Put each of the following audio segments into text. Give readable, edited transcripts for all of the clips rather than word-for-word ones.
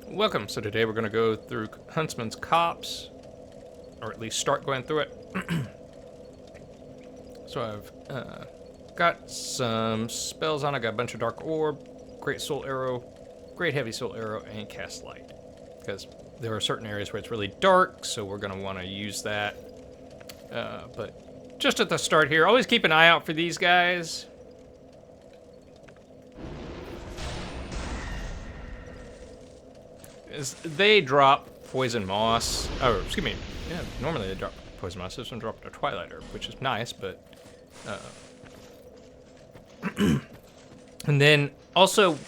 Welcome. So today we're going to go through Huntsman's Copse, or at least start going through it. So I've got some spells on. I got a bunch of Dark Orb, Great Soul Arrow, Great Heavy Soul Arrow, and Cast Light. Because there are certain areas where it's really dark, so we're going to want to use that. But just at the start here, always keep an eye out for these guys. They drop poison moss. Oh, excuse me. Yeah, normally they drop poison moss. This one dropped a Twilight Herb, which is nice, but... and then also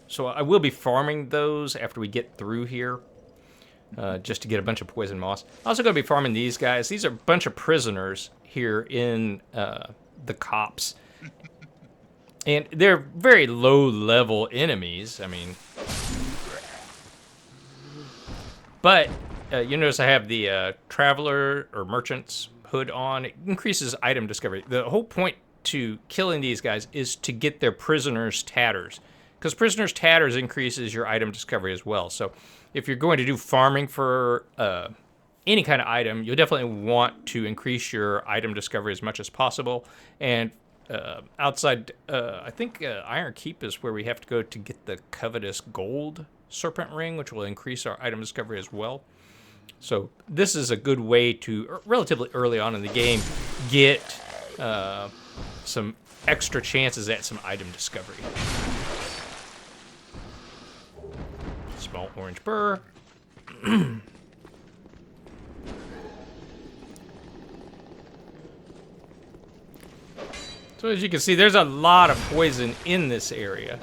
So I will be farming those after we get through here, just to get a bunch of poison moss. I'm also going to be farming these guys. These are a bunch of prisoners here in the Copse. And they're very low-level enemies. I mean... But you notice I have the Traveler or Merchant's hood on. It increases item discovery. The whole point to killing these guys is to get their Prisoner's Tatters. Because Prisoner's Tatters increases your item discovery as well. So if you're going to do farming for any kind of item, you'll definitely want to increase your item discovery as much as possible. And outside, I think Iron Keep is where we have to go to get the Covetous Gold Serpent Ring, which will increase our item discovery as well. So this is a good way to, relatively early on in the game, get some extra chances at some item discovery. Small orange burr. So as you can see, there's a lot of poison in this area.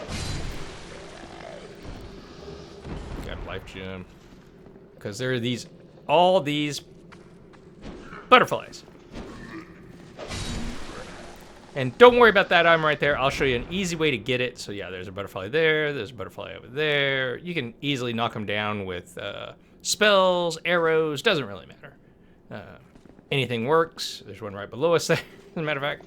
Life gem, because there are all these butterflies, and don't worry about that item right there. I'll show you an easy way to get it. So yeah, there's a butterfly there, there's a butterfly over there. You can easily knock them down with spells, arrows, doesn't really matter. Anything works. There's one right below us there, as a matter of fact.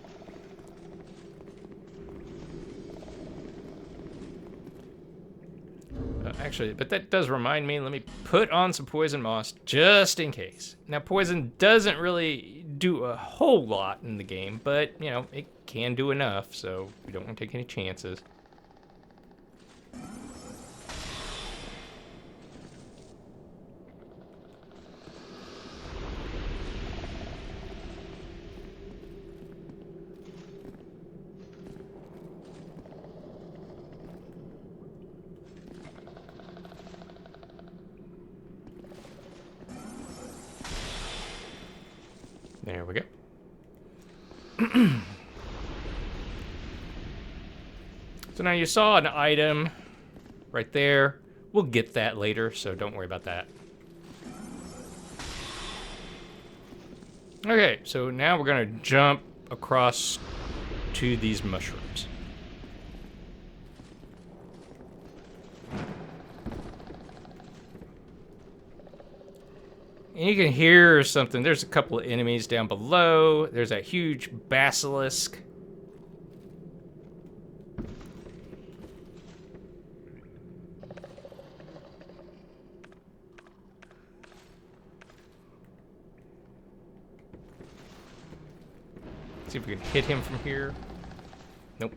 Actually, but that does remind me, let me put on some poison moss just in case. Now, poison doesn't really do a whole lot in the game, but, you know, it can do enough, so we don't want to take any chances. There we go. So now you saw an item right there. We'll get that later, so don't worry about that. Okay, so now we're gonna jump across to these mushrooms. And you can hear something. There's a couple of enemies down below. There's a huge basilisk. See if we can hit him from here. Nope.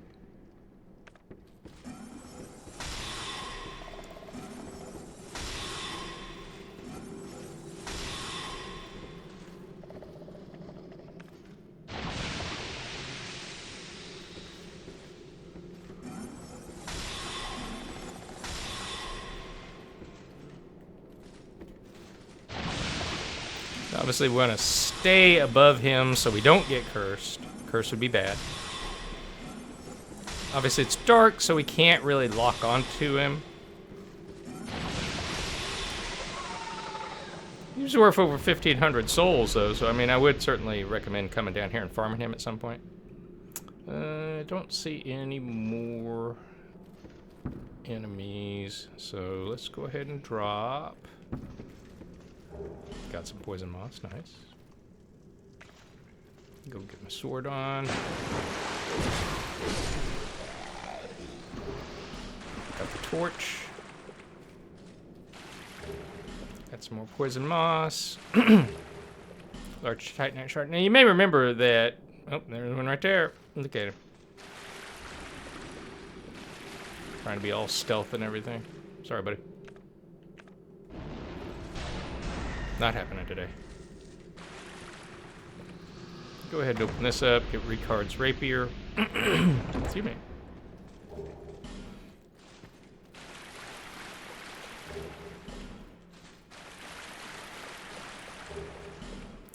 Obviously, we want to stay above him so we don't get cursed. Curse would be bad. Obviously, it's dark, so we can't really lock onto him. He's worth over 1,500 souls, though, so I mean, I would certainly recommend coming down here and farming him at some point. I don't see any more enemies, so let's go ahead and drop. Got some poison moss, nice. Go get my sword on. Got the torch. Got some more poison moss. Large titanite shard. Now you may remember that. Oh, there's one right there. Look at him. Trying to be all stealth and everything. Sorry, buddy. Not happening today. Go ahead and open this up. Get Ricard's rapier. Excuse me.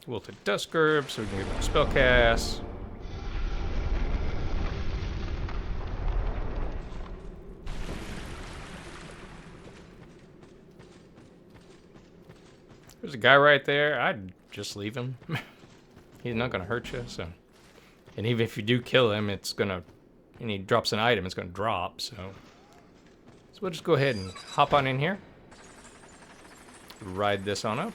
Wilted Dusk Herb, so we can get more spell casts. There's a guy right there. I'd just leave him. He's not gonna hurt you, so. And even if you do kill him, it's gonna, and he drops an item, it's gonna drop, so. So we'll just go ahead and hop on in here. Ride this on up.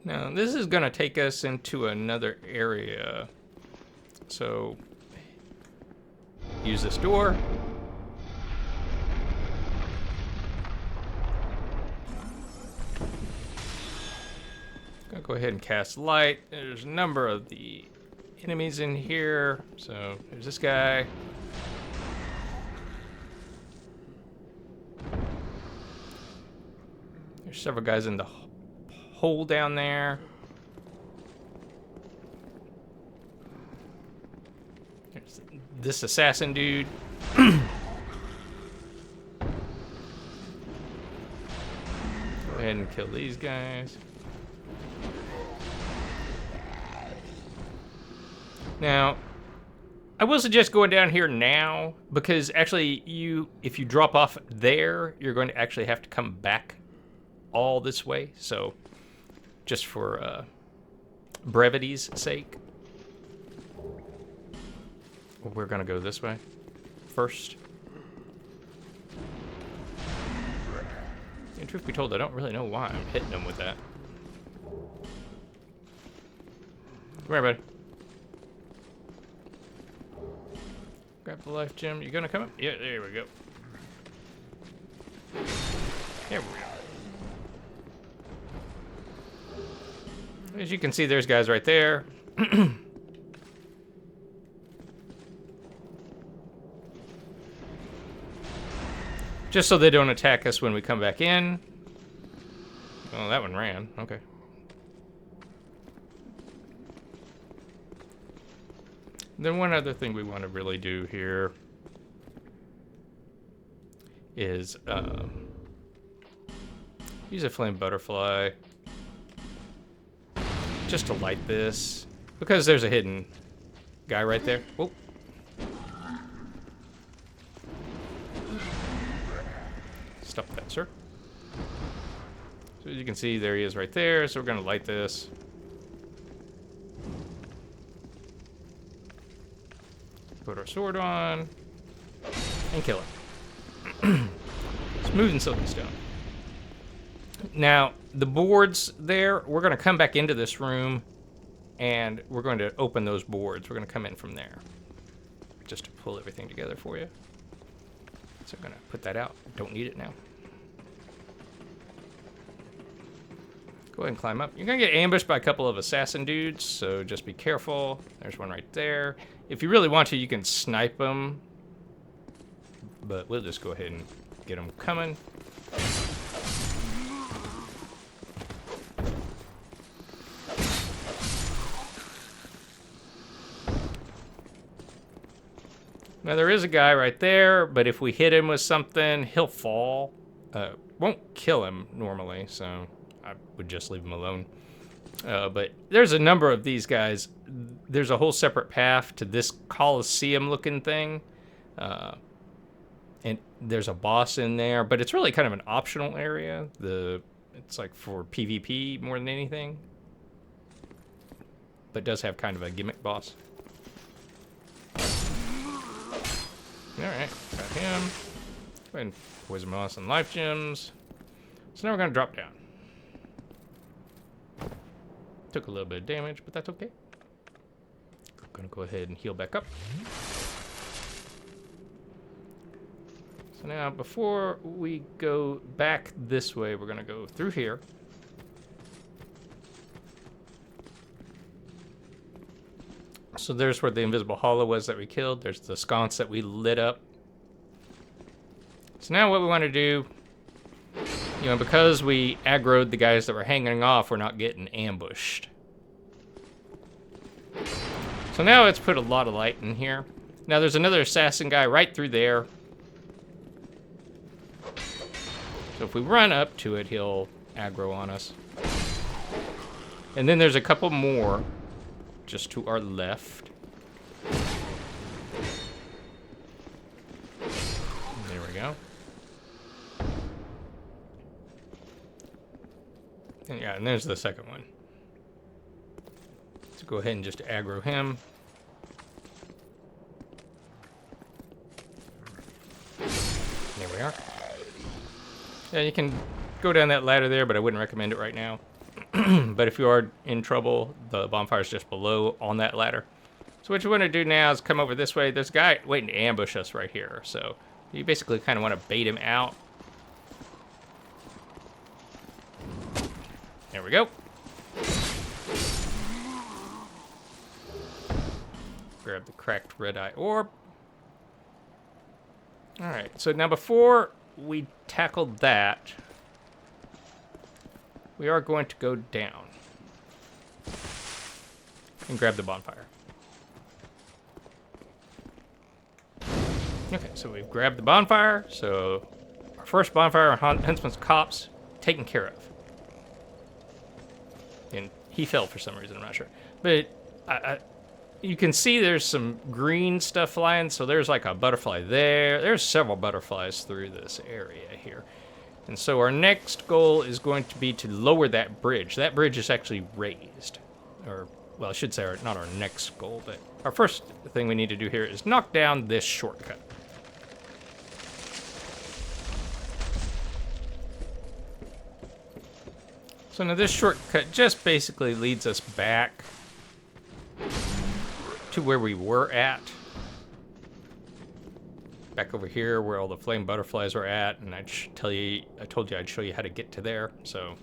Now, this is gonna take us into another area. So, use this door. Gonna go ahead and cast light. There's a number of the enemies in here. So there's this guy. There's several guys in the hole down there. There's this assassin dude. Go ahead and kill these guys. Now, I will suggest going down here now, because actually if you drop off there, you're going to actually have to come back all this way. So, just for brevity's sake, we're going to go this way first. And truth be told, I don't really know why I'm hitting them with that. Come here, buddy. Grab the life gem. You gonna come up? Yeah, there we go. There we go. As you can see, there's guys right there. Just so they don't attack us when we come back in. Oh, that one ran. Okay. Then one other thing we want to really do here is use a flame butterfly just to light this, because there's a hidden guy right there. Whoa. Stop that, sir. So as you can see, there he is right there. So we're going to light this. Put our sword on and kill him. Smooth and silky stone. Now, the boards there, we're going to come back into this room and we're going to open those boards. We're going to come in from there just to pull everything together for you. So I'm going to put that out. Don't need it now. Go ahead and climb up. You're going to get ambushed by a couple of assassin dudes, so just be careful. There's one right there. If you really want to, you can snipe them. But we'll just go ahead and get them coming. Now there is a guy right there, but if we hit him with something, he'll fall. Won't kill him normally, so I would just leave him alone. But there's a number of these guys. There's a whole separate path to this Coliseum-looking thing. And there's a boss in there, but it's really kind of an optional area. It's like for PvP more than anything. But it does have kind of a gimmick boss. Alright, got him. Go ahead and poison moss and life gems. So now we're going to drop down. Took a little bit of damage, but that's okay. Gonna go ahead and heal back up. So now, before we go back this way, we're going to go through here. So there's where the invisible hollow was that we killed. There's the sconce that we lit up. So now what we want to do, you know, because we aggroed the guys that were hanging off, we're not getting ambushed. So now let's put a lot of light in here. Now there's another assassin guy right through there. So if we run up to it, he'll aggro on us. And then there's a couple more just to our left. There we go. And yeah, and there's the second one. Let's go ahead and just aggro him. There we are. Yeah, you can go down that ladder there, but I wouldn't recommend it right now. But if you are in trouble, the bonfire is just below on that ladder. So what you want to do now is come over this way. There's a guy waiting to ambush us right here. So you basically kind of want to bait him out. There we go. Grab the cracked red eye orb. All right, so now before we tackle that, we are going to go down and grab the bonfire. Okay, so we've grabbed the bonfire. So our first bonfire on Huntsman's Copse taken care of. And he fell for some reason, I'm not sure. But you can see there's some green stuff flying, so there's like a butterfly there. There's several butterflies through this area here. And so our next goal is going to be to lower that bridge. That bridge is actually raised. Or, well, I should say not our next goal, but our first thing we need to do here is knock down this shortcut. So now this shortcut just basically leads us back to where we were at. Back over here where all the flame butterflies were at, and I told you I'd show you how to get to there, so.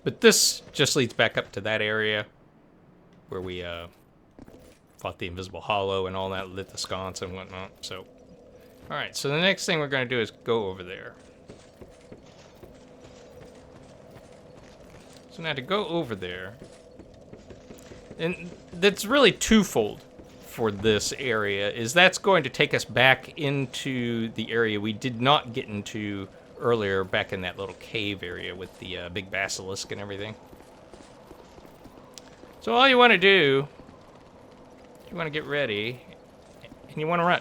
But this just leads back up to that area where we fought the invisible hollow and all that, lit the sconce and whatnot, so. All right, so the next thing we're gonna do is go over there. So now to go over there, and that's really twofold for this area, is that's going to take us back into the area we did not get into earlier, back in that little cave area with the big basilisk and everything. So all you want to do, you want to get ready, and you want to run.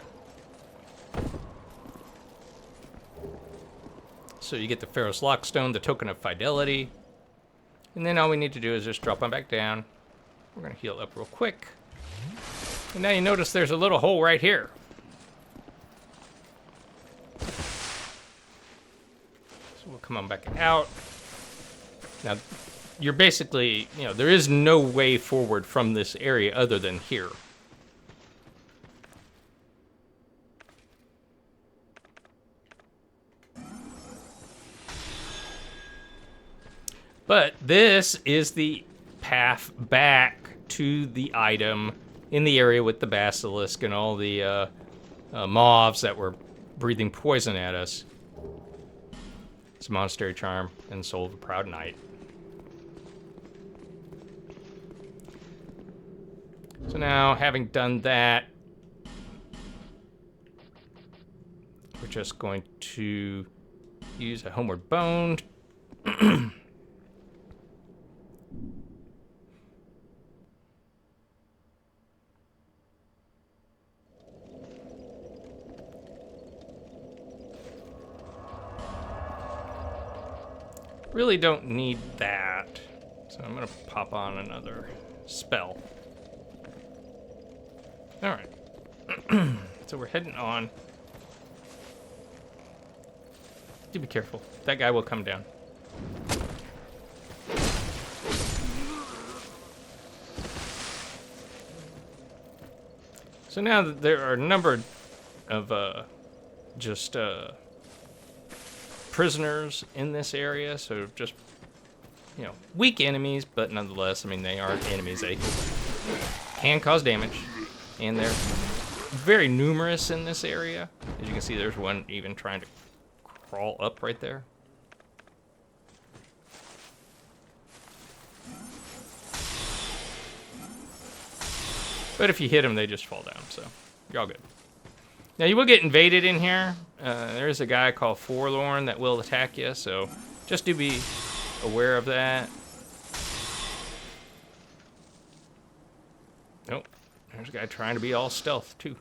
So you get the Pharaoh's Lockstone, the token of fidelity, and then all we need to do is just drop on back down. We're going to heal up real quick. And now you notice there's a little hole right here. So we'll come on back out. Now, you're basically, you know, there is no way forward from this area other than here. But this is the path back to the item in the area with the basilisk and all the mobs that were breathing poison at us. It's a monastery charm and soul of a proud knight. So now, having done that, we're just going to use a homeward bone. Really don't need that, so I'm gonna pop on another spell. All right, so we're heading on. Do be careful, that guy will come down. So now that there are a number of just prisoners in this area, so just, you know, weak enemies, but nonetheless, I mean, they are enemies. They can cause damage, and they're very numerous in this area. As you can see, there's one even trying to crawl up right there. But if you hit them, they just fall down, so you're all good. Now, you will get invaded in here. There's a guy called Forlorn that will attack you, so just do be aware of that. Nope. There's a guy trying to be all stealth, too.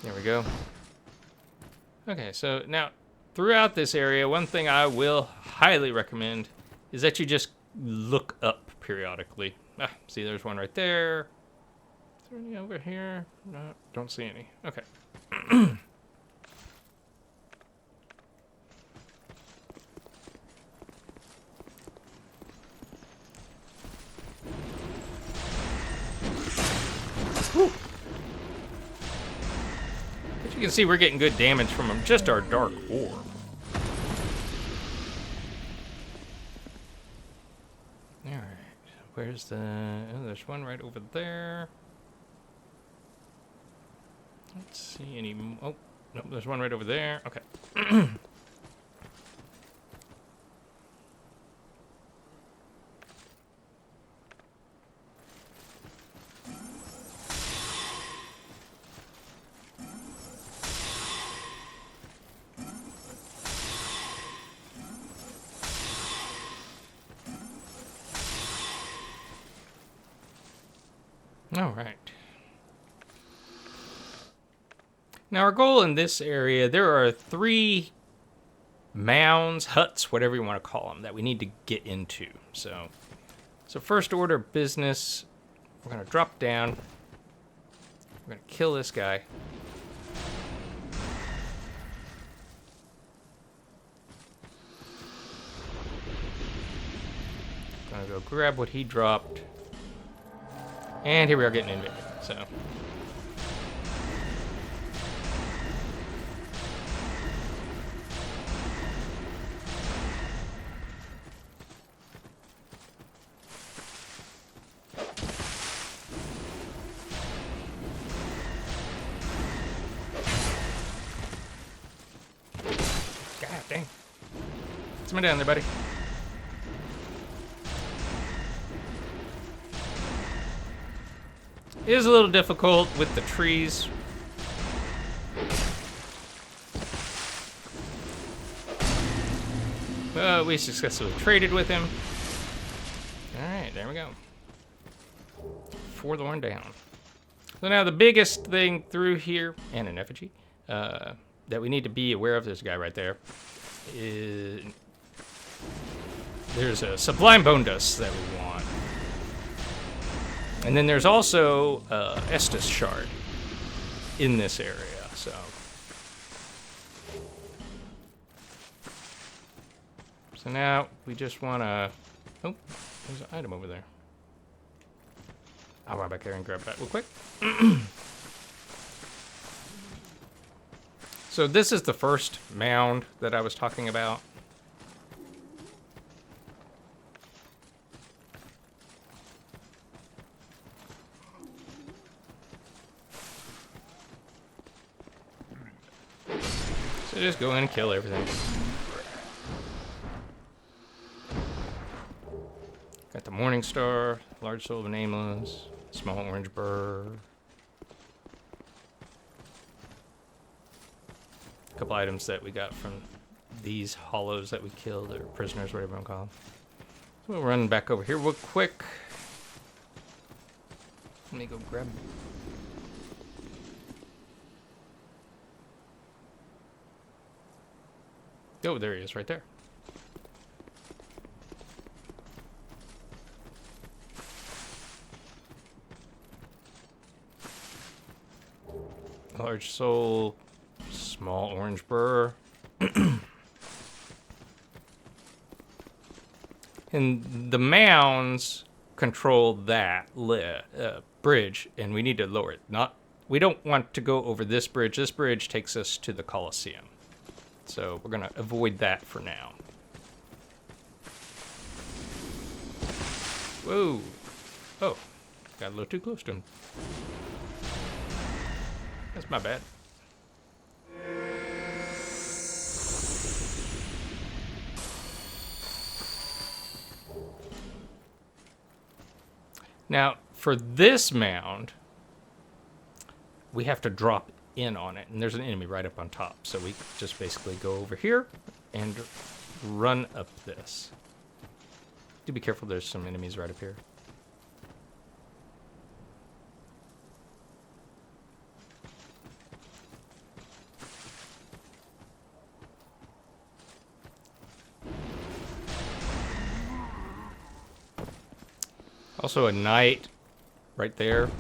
There we go. Okay, so now, throughout this area, one thing I will highly recommend is that you just look up periodically. Ah, see, there's one right there. Is there any over here? No, don't see any. Okay. Whew. As you can see, we're getting good damage from them. Just our dark orb. Alright. Where's the... Oh, there's one right over there. Let's see any... Oh, no, there's one right over there. Okay. All right. Now our goal in this area, there are 3 mounds, huts, whatever you want to call them, that we need to get into. So first order of business, we're going to drop down. We're going to kill this guy. Gonna go grab what he dropped. And here we are getting invaded, so. God dang. Someone down there, buddy. It is a little difficult with the trees. Well, we successfully traded with him. Alright, there we go. Forlorn down. So now the biggest thing through here, and an effigy, that we need to be aware of, there's a guy right there, is there's a sublime bone dust that we want. And then there's also Estus shard in this area, so. So now we just want to. Oh, there's an item over there. I'll run back there and grab that real quick. So this is the first mound that I was talking about. So just go in and kill everything. Got the Morning Star, Large Soul of Nameless, Small Orange Burr. A couple items that we got from these hollows that we killed, or prisoners, whatever you want to call them. So we'll run back over here real quick. Let me go grab. Oh, there he is, right there. Large soul, small orange burr. And the mounds control that bridge, and we need to lower it. We don't want to go over this bridge. This bridge takes us to the Colosseum. So we're going to avoid that for now. Whoa. Oh, got a little too close to him. That's my bad. Now, for this mound, we have to drop in on it, and there's an enemy right up on top. So we just basically go over here and run up this. Do be careful, there's some enemies right up here. Also a knight right there.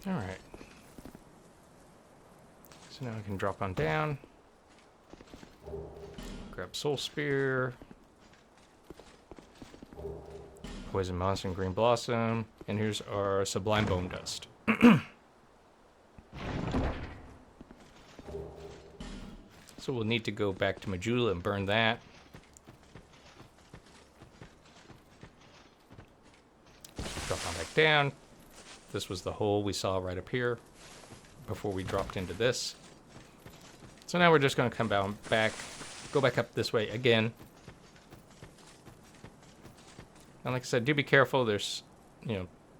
All right. So now I can drop on down. Grab soul spear. Poison monster and green blossom. And here's our sublime bone dust. So we'll need to go back to Majula and burn that. Drop on back down. This was the hole we saw right up here before we dropped into this. So now we're just going to come back, go back up this way again. And like I said, do be careful. There's,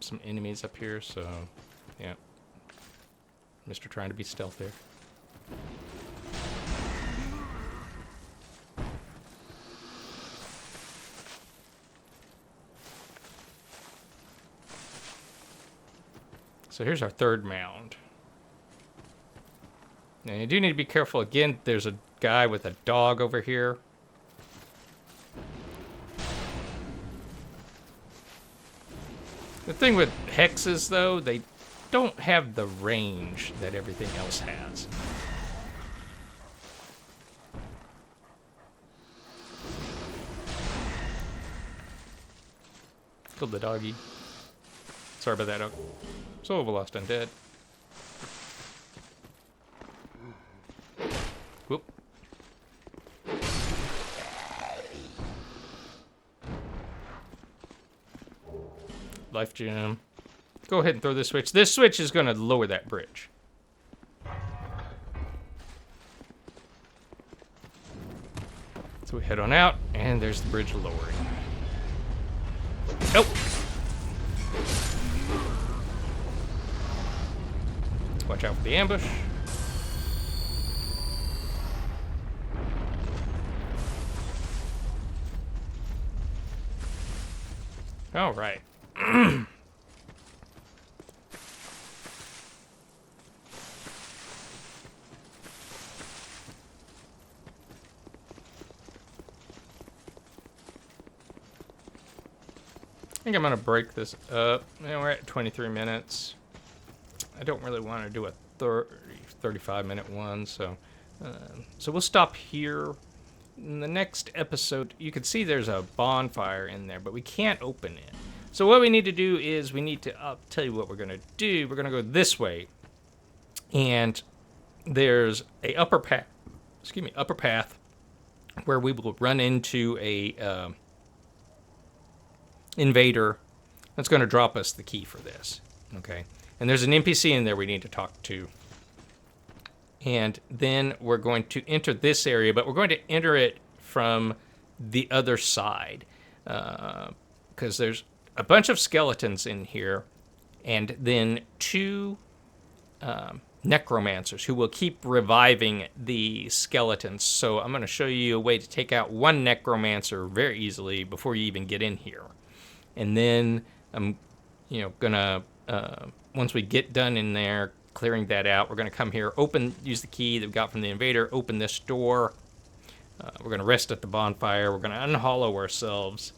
some enemies up here, so yeah. Mr. trying to be stealth there. So here's our third mound. Now you do need to be careful. Again, there's a guy with a dog over here. The thing with hexes, though, they don't have the range that everything else has. Killed the doggy. Sorry about that, dog. Soul of a Lost Undead. Whoop. Life gem. Go ahead and throw this switch. This switch is going to lower that bridge. So we head on out, and there's the bridge lowering. Oh! Watch out for the ambush. All right. I think I'm going to break this up. We're at 23 minutes. I don't really want to do a 35-minute one, so we'll stop here. In the next episode, you can see there's a bonfire in there, but we can't open it. So what we need to do is I'll tell you what we're going to do. We're going to go this way, and there's a upper path where we will run into a invader that's going to drop us the key for this. Okay. And there's an NPC in there we need to talk to. And then we're going to enter this area, but we're going to enter it from the other side. Because there's a bunch of skeletons in here, and then two necromancers who will keep reviving the skeletons. So I'm going to show you a way to take out one necromancer very easily before you even get in here. And then I'm, gonna, once we get done in there, clearing that out, we're gonna come here, use the key that we got from the invader, open this door. We're gonna rest at the bonfire. We're gonna unhollow ourselves,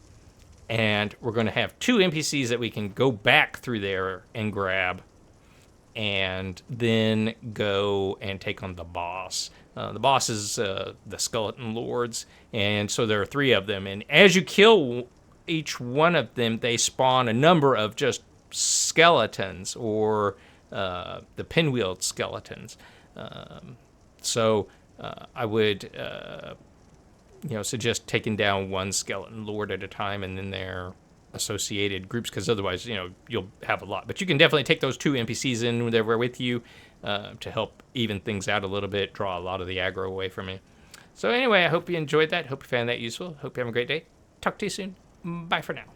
and we're gonna have two NPCs that we can go back through there and grab. and then go and take on the boss. The boss is the skeleton lords, and so there are 3 of them. And as you kill each one of them, they spawn a number of just skeletons, or the pinwheeled skeletons. So I would suggest taking down one skeleton lord at a time, and then their associated groups, because otherwise you'll have a lot. But you can definitely take those 2 NPCs in there with you to help even things out a little bit, draw a lot of the aggro away from you. So anyway, I hope you enjoyed that. Hope you found that useful. Hope you have a great day. Talk to you soon. Bye for now.